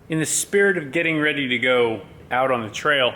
in the spirit of getting ready to go out on the trail,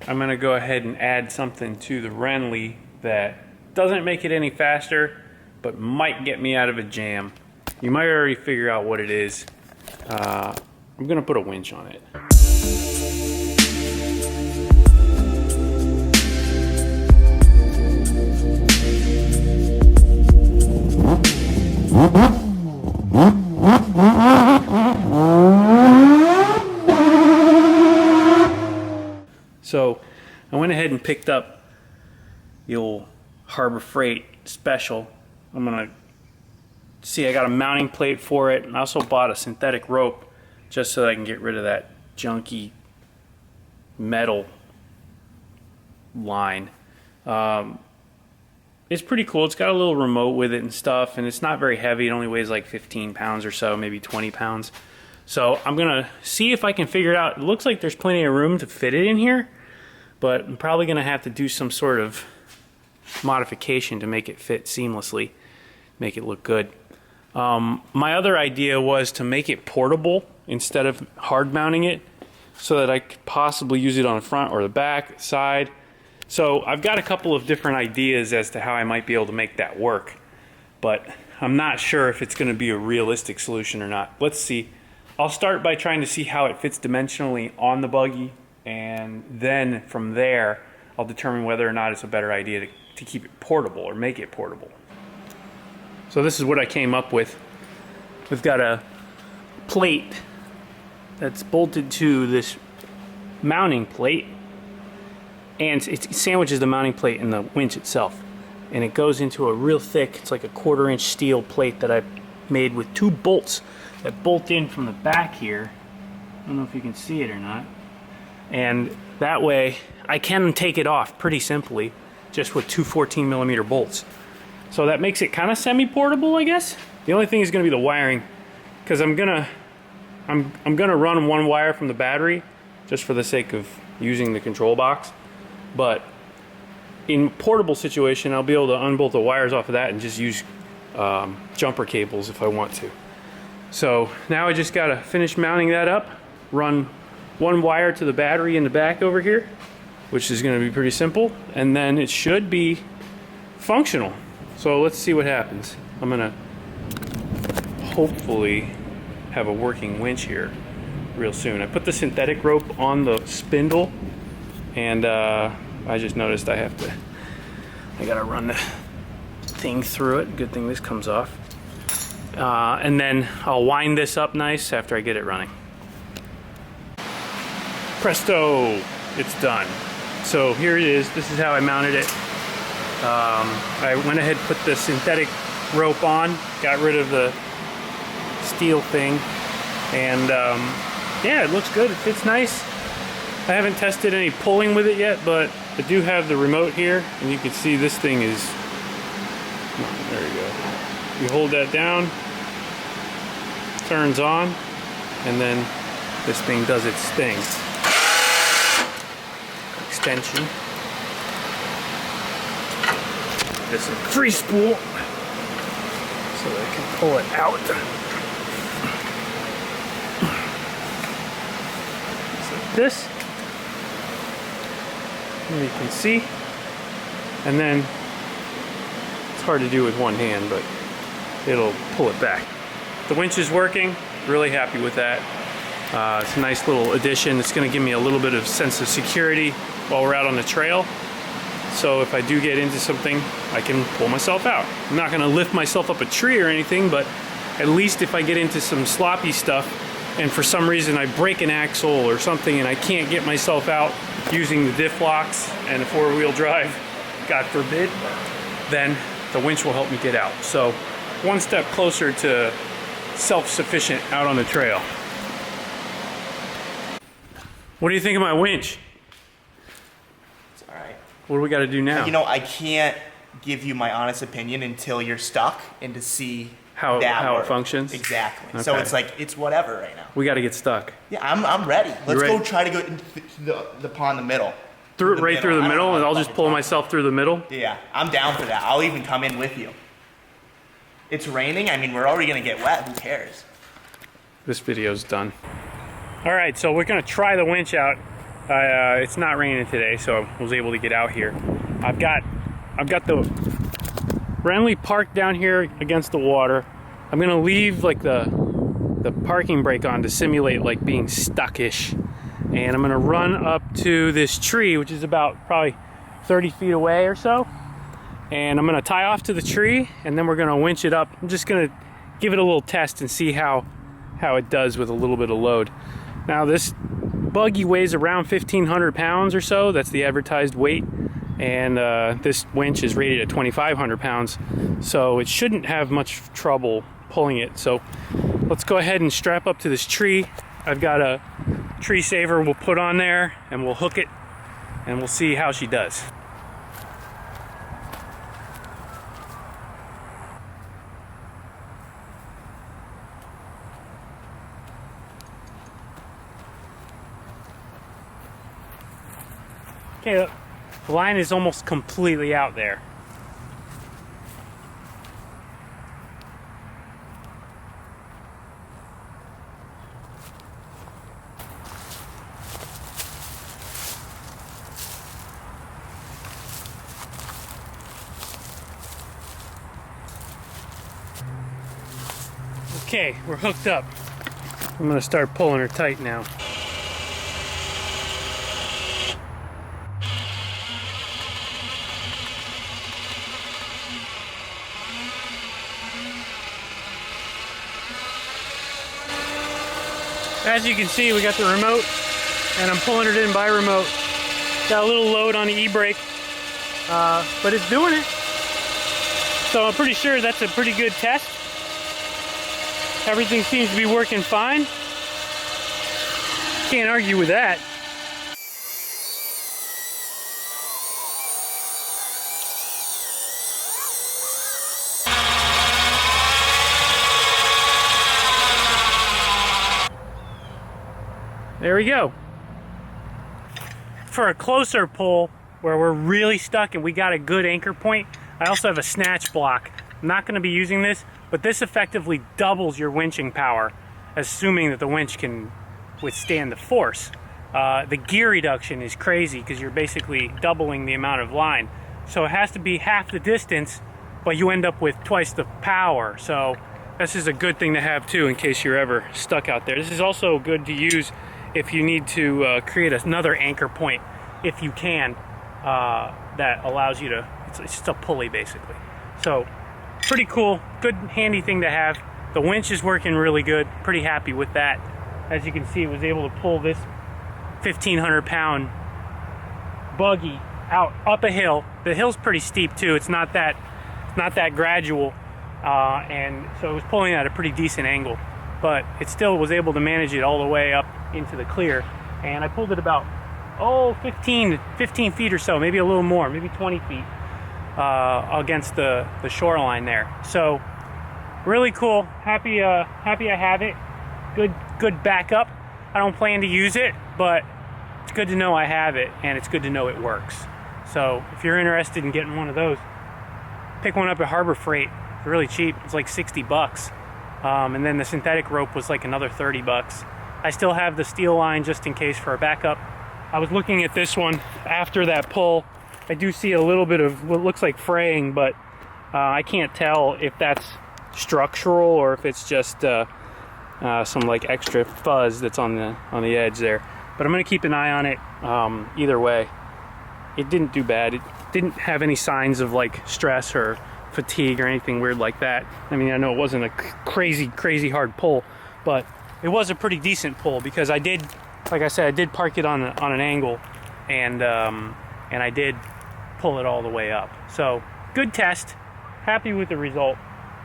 I'm gonna go ahead and add something to the Renli that doesn't make it any faster, but might get me out of a jam. You might already figure out what it is. I'm gonna put a winch on it. So I went ahead and picked up the old Harbor Freight Special. I'm gonna see, I got a mounting plate for it, and I also bought a synthetic rope just so that I can get rid of that junky metal line. It's pretty cool. It's got a little remote with it and stuff, and it's not very heavy. It only weighs like 15 pounds or so, maybe 20 pounds. So I'm gonna see if I can figure it out. It looks like there's plenty of room to fit it in here, but I'm probably gonna have to do some sort of modification to make it fit seamlessly, make it look good. My other idea was to make it portable instead of hard mounting it, so that I could possibly use it on the front or the back, side. So I've got a couple of different ideas as to how I might be able to make that work, but I'm not sure if it's gonna be a realistic solution or not. Let's see. I'll start by trying to see how it fits dimensionally on the buggy, and then from there I'll determine whether or not it's a better idea to keep it portable or make it portable. So this is what I came up with. We've got a plate that's bolted to this mounting plate, and it sandwiches the mounting plate in the winch itself, and it goes into a real thick, it's like a 1/4 inch steel plate that I made with 2 bolts that bolt in from the back here. I don't know if you can see it or not. And that way I can take it off pretty simply just with 2 14mm bolts. So that makes it kind of semi-portable, I guess. The only thing is going to be the wiring, because I'm gonna run one wire from the battery just for the sake of using the control box. But in portable situation, I'll be able to unbolt the wires off of that and just use jumper cables if I want to. So now I just gotta finish mounting that up, run one wire to the battery in the back over here, which is gonna be pretty simple, and then it should be functional. So let's see what happens. I'm gonna hopefully have a working winch here real soon. I put the synthetic rope on the spindle, and I just noticed I gotta run the thing through it. Good thing this comes off. And then I'll wind this up nice after I get it running. Presto, it's done. So here it is. This is how I mounted it. I went ahead and put the synthetic rope on, got rid of the steel thing, and yeah, it looks good. It fits nice. I haven't tested any pulling with it yet, but I do have the remote here, and you can see this thing is, there you go. You hold that down, turns on, and then this thing does its thing. Extension. This is a free spool, so that I can pull it out. Just like this. And you can see. And then it's hard to do with one hand, but it'll pull it back. The winch is working, really happy with that. It's a nice little addition. It's going to give me a little bit of sense of security while we're out on the trail. So if I do get into something, I can pull myself out. I'm not going to lift myself up a tree or anything, but at least if I get into some sloppy stuff and for some reason I break an axle or something and I can't get myself out using the diff locks and the 4-wheel drive, God forbid, then the winch will help me get out. So one step closer to self-sufficient out on the trail. What do you think of my winch? It's all right. What do we got to do now? You know, I can't give you my honest opinion until you're stuck and to see how it functions. Exactly. Okay. So it's like, it's whatever right now. We got to get stuck. Yeah, I'm ready. Let's ready? go try to go into the pond in the middle. Through the middle, and I'll just pull myself through the middle? Yeah, I'm down for that. I'll even come in with you. It's raining. I mean, we're already going to get wet. Who cares? This video's done. All right, so we're gonna try the winch out. It's not raining today, so I was able to get out here. I've got the Renli parked down here against the water. I'm gonna leave like the parking brake on to simulate like being stuck-ish. And I'm gonna run up to this tree, which is about probably 30 feet away or so. And I'm gonna tie off to the tree, and then we're gonna winch it up. I'm just gonna give it a little test and see how it does with a little bit of load. Now this buggy weighs around 1,500 pounds or so. That's the advertised weight. And this winch is rated at 2,500 pounds. So it shouldn't have much trouble pulling it. So let's go ahead and strap up to this tree. I've got a tree saver we'll put on there, and we'll hook it, and we'll see how she does. Okay, the line is almost completely out there. Okay, we're hooked up. I'm gonna start pulling her tight now. As you can see, we got the remote, and I'm pulling it in by remote. Got a little load on the e-brake, but it's doing it. So I'm pretty sure that's a pretty good test. Everything seems to be working fine. Can't argue with that. There we go. For a closer pull where we're really stuck and we got a good anchor point, I also have a snatch block. I'm not going to be using this, but this effectively doubles your winching power, assuming that the winch can withstand the force. The gear reduction is crazy because you're basically doubling the amount of line. So it has to be half the distance, but you end up with twice the power. So this is a good thing to have too in case you're ever stuck out there. This is also good to use if you need to create another anchor point, if you can, that allows you to, it's just a pulley basically. So pretty cool, good handy thing to have. The winch is working really good, pretty happy with that. As you can see, it was able to pull this 1,500 pound buggy out up a hill. The hill's pretty steep too, it's not that gradual, and so it was pulling at a pretty decent angle, but it still was able to manage it all the way up into the clear. And I pulled it about 15 feet or so, maybe a little more, maybe 20 feet against the shoreline there. So really cool. Happy I have it. Good backup. I don't plan to use it, but it's good to know I have it, and it's good to know it works. So if you're interested in getting one of those, pick one up at Harbor Freight. It's really cheap. It's like 60 bucks. And then the synthetic rope was like another 30 bucks. I still have the steel line just in case for a backup. I was looking at this one after that pull. I do see a little bit of what looks like fraying, but I can't tell if that's structural or if it's just some like extra fuzz that's on the edge there. But I'm gonna keep an eye on it. Either way, it didn't do bad. It didn't have any signs of like stress or fatigue or anything weird like that. I mean, I know it wasn't a crazy hard pull, but it was a pretty decent pull because I did, like I said, I did park it on an angle, and I did pull it all the way up. So good test. Happy with the result.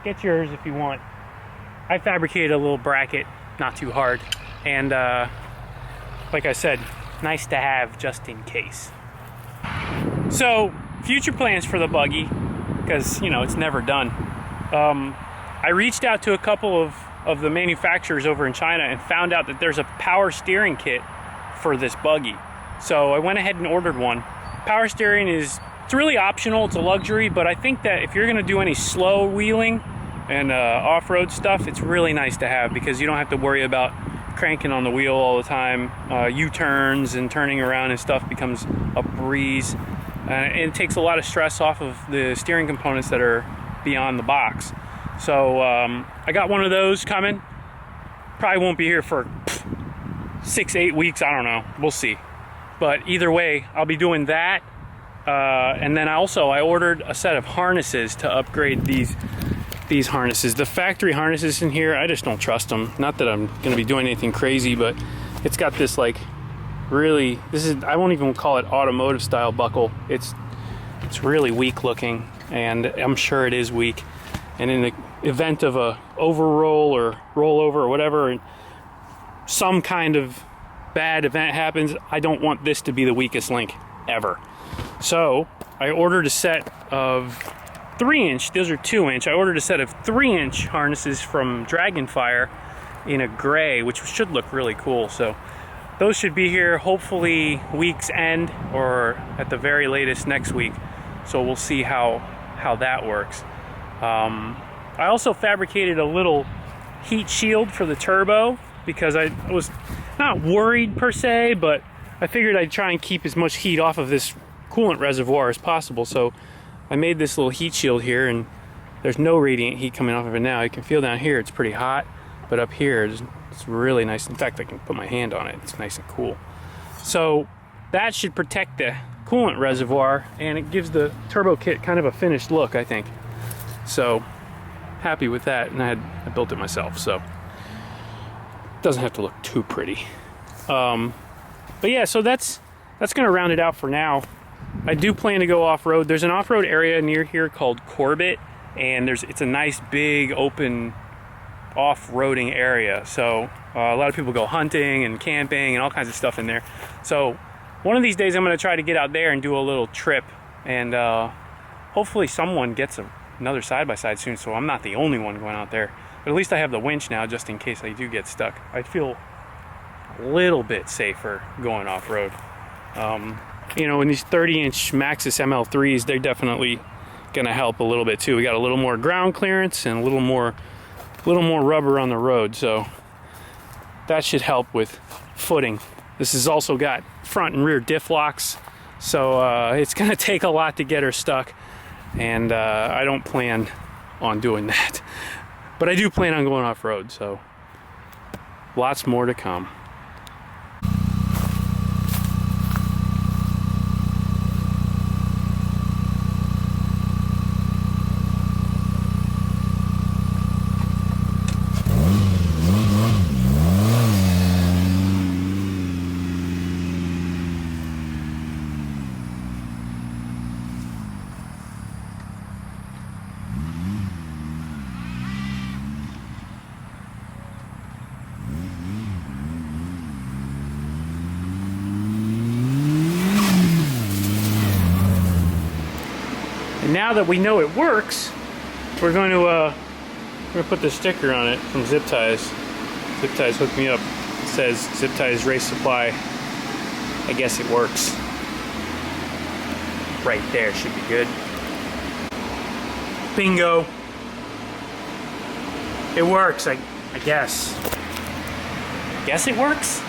Get yours if you want. I fabricated a little bracket, not too hard, and like I said, nice to have just in case. So future plans for the buggy, because you know it's never done. I reached out to a couple of the manufacturers over in China and found out that there's a power steering kit for this buggy. So I went ahead and ordered one. Power steering it's really optional, it's a luxury, but I think that if you're gonna do any slow wheeling and off-road stuff, it's really nice to have because you don't have to worry about cranking on the wheel all the time. U-turns and turning around and stuff becomes a breeze. And it takes a lot of stress off of the steering components that are beyond the box. So I got one of those coming. Probably won't be here for 6-8 weeks, I don't know, we'll see. But either way, I'll be doing that. And then I ordered a set of harnesses to upgrade these harnesses. The factory harnesses in here, I just don't trust them. Not that I'm gonna be doing anything crazy, but it's got this like really, I won't even call it automotive style buckle. It's really weak looking, and I'm sure it is weak. And in the event of a overroll or rollover or whatever, and some kind of bad event happens, I don't want this to be the weakest link ever. So I ordered a set of 3-inch, those are 2-inch. I ordered a set of 3-inch harnesses from Dragonfire in a gray, which should look really cool. So those should be here hopefully week's end, or at the very latest next week. So we'll see how that works. I also fabricated a little heat shield for the turbo because I was not worried per se, but I figured I'd try and keep as much heat off of this coolant reservoir as possible. So I made this little heat shield here, and there's no radiant heat coming off of it now. You can feel down here it's pretty hot, but up here it's really nice. In fact, I can put my hand on it. It's nice and cool. So that should protect the coolant reservoir, and it gives the turbo kit kind of a finished look, I think. So happy with that, and I built it myself, so it doesn't have to look too pretty. But yeah, so that's gonna round it out for now. I do plan to go off-road. There's an off-road area near here called Corbett, and it's a nice big open off-roading area. So a lot of people go hunting and camping and all kinds of stuff in there. So one of these days I'm gonna try to get out there and do a little trip, and hopefully someone gets another side-by-side soon, so I'm not the only one going out there. But at least I have the winch now, just in case I do get stuck. I feel a little bit safer going off-road. You know, in these 30-inch Maxxis ML3s, they're definitely gonna help a little bit too. We got a little more ground clearance and a little more rubber on the road, so that should help with footing. This has also got front and rear diff locks, so it's gonna take a lot to get her stuck, and I don't plan on doing that. But I do plan on going off-road, so lots more to come. And now that we know it works, we're going to put the sticker on it from Zip Ties. Zip Ties hooked me up. It says Zip Ties Race Supply. I guess it works. Right there should be good. Bingo. It works, I guess. Guess it works?